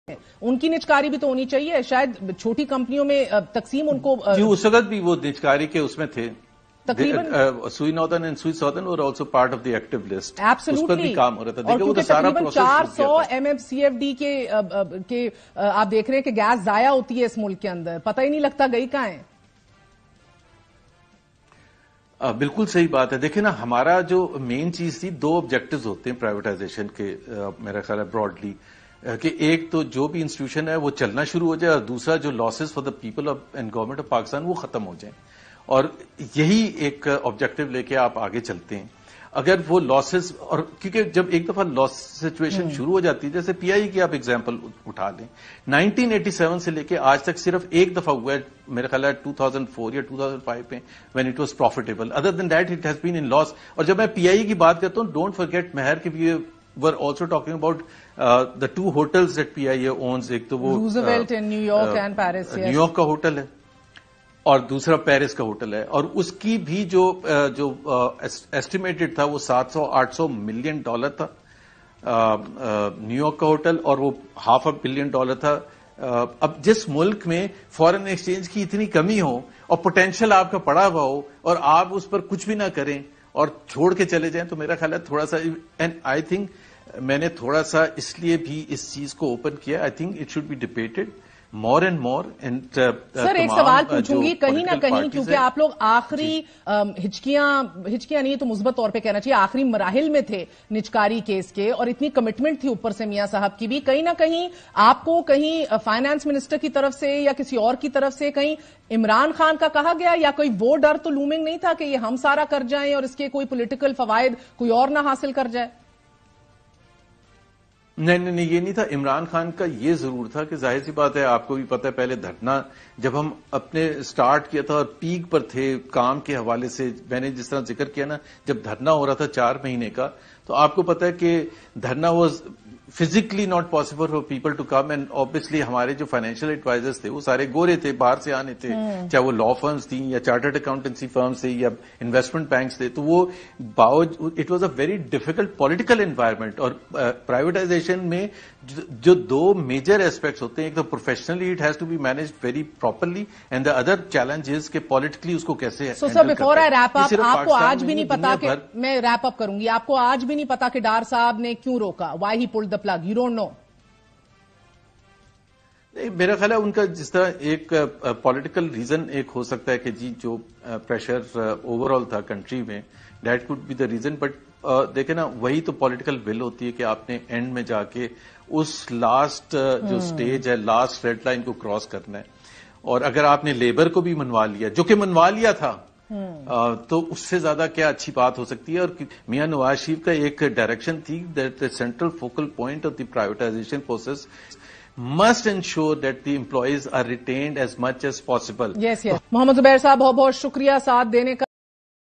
ان کی نجکاری بھی تو ہونی چاہیے. شاید چھوٹی کمپنیوں میں تقسیم ان کو جی اس وقت بھی وہ نجکاری کے اس میں تھے. تقریباً Sui northern and Sui southern اور also part of the active list. Absolutely اس پر بھی کام ہو رہا تھا. دیکھیں وہ تو سارا پروسیس 400 MMCFD کے آپ دیکھ رہے ہیں کہ گیس ضائع ہوتی ہے اس ملک کے اندر, پتہ ہی نہیں لگتا گئی کہاں ہے. بالکل صحیح بات ہے. دیکھیں نا ہمارا جو مین چیز تھی, دو آبجیکٹوز ہوتے ہیں پرائیویٹائزیشن کے میرا خیال ہے براڈلی, کہ ایک تو جو بھی انسٹیٹیوشن ہے وہ چلنا شروع ہو جائے اور دوسرا جو losses for the people and government of Pakistan وہ ختم ہو جائیں. اور یہی ایک آبجیکٹو لے کے آپ آگے چلتے ہیں. اگر وہ لاسز, اور کیونکہ جب ایک دفعہ لاس سچویشن شروع ہو جاتی ہے, جیسے پی آئی کی آپ ایگزامپل اٹھا لیں, 1987 سے لے کے آج تک صرف ایک دفعہ ہوا ہے میرا خیال ہے 2004 یا 2005 میں when it was profitable. Other than that it has been in loss. اور جب میں پی آئی کی بات کرتا ہوں, ڈونٹ فرگیٹ مہر کہ we were also talking about the two hotels that PIA owns. ایک تو وہ Roosevelt in new York and Paris, new York کا ہوٹل ہے اور دوسرا پیرس کا ہوٹل ہے, اور اس کی بھی جو ایسٹیمیٹڈ تھا وہ $700-800 ملین تھا نیو یارک کا ہوٹل, اور وہ $500 ملین تھا. اب جس ملک میں فارن ایکسچینج کی اتنی کمی ہو اور پوٹینشیل آپ کا پڑا ہوا ہو اور آپ اس پر کچھ بھی نہ کریں اور چھوڑ کے چلے جائیں, تو میرا خیال ہے تھوڑا سا, اینڈ آئی تھنک میں نے تھوڑا سا اس لیے بھی اس چیز کو اوپن کیا, I think it should be debated more and more. Sir ایک سوال پوچھوں گی, کہیں نہ کہیں کیونکہ آپ لوگ آخری ہچکیاں نہیں تو مثبت طور پہ کہنا چاہیے آخری مراحل میں تھے نجکاری کیس کے, اور اتنی کمٹمنٹ تھی اوپر سے میاں صاحب کی بھی, کہیں نہ کہیں آپ کو کہیں فائنانس منسٹر کی طرف سے یا کسی اور کی طرف سے کہیں عمران خان کا کہا گیا, یا کوئی وہ ڈر تو لومنگ نہیں تھا کہ یہ ہم سارا کر جائیں اور اس کے کوئی پولیٹیکل فوائد کوئی اور نہ حاصل کر جائے؟ نہیں یہ نہیں تھا. عمران خان کا یہ ضرور تھا کہ ظاہر سی بات ہے, آپ کو بھی پتا ہے, پہلے دھرنا جب ہم اپنے سٹارٹ کیا تھا اور پیک پر تھے کام کے حوالے سے, میں نے جس طرح ذکر کیا نا, جب دھرنا ہو رہا تھا 4 مہینے کا, تو آپ کو پتا ہے کہ dharna was physically not possible for people to come, and obviously ہمارے جو فائنینشیل ایڈوائزرز تھے وہ سارے گورے تھے, باہر سے آنے تھے, چاہے وہ لا فرمز تھیں یا چارٹرڈ اکاؤنٹنسی فرمز تھے یا انویسٹمنٹ بینکس تھے, تو وہ it was a very difficult political environment. اور پرائیویٹائزیشن میں جو دو میجر ایسپیکٹس ہوتے ہیں, ایک تو professionally it has to be managed very properly, and the other challenge is کہ پولیٹیکلی اس کو کیسے. سو سر بفور آئی ریپ اپ, آپ کو آج بھی نہیں پتا کہ, میں ریپ اپ کروں گی, آپ کو آج بھی نہیں پتا کہ ڈار صاحب نے کیوں روکا, why he pulled the plug, you don't know? میرا خیال ہے ان کا جس طرح ایک پولیٹیکل ریزن ایک ہو سکتا ہے کہ جی جو پریشر اوور آل تھا کنٹری میں, that could be the reason. But دیکھیں نا, وہی تو پولیٹیکل ول ہوتی ہے کہ آپ نے اینڈ میں جا کے اس لاسٹ جو سٹیج ہے, لاسٹ ریڈ لائن کو کراس کرنا ہے. اور اگر آپ نے لیبر کو بھی منوا لیا, جو کہ منوا لیا تھا, تو اس سے زیادہ کیا اچھی بات ہو سکتی ہے. اور میاں نواز شریف کا ایک ڈائریکشن تھی that the central focal point of the privatization process must ensure that the employees are retained as much as possible. Yes. محمد زبیر صاحب بہت بہت شکریہ ساتھ دینے کا.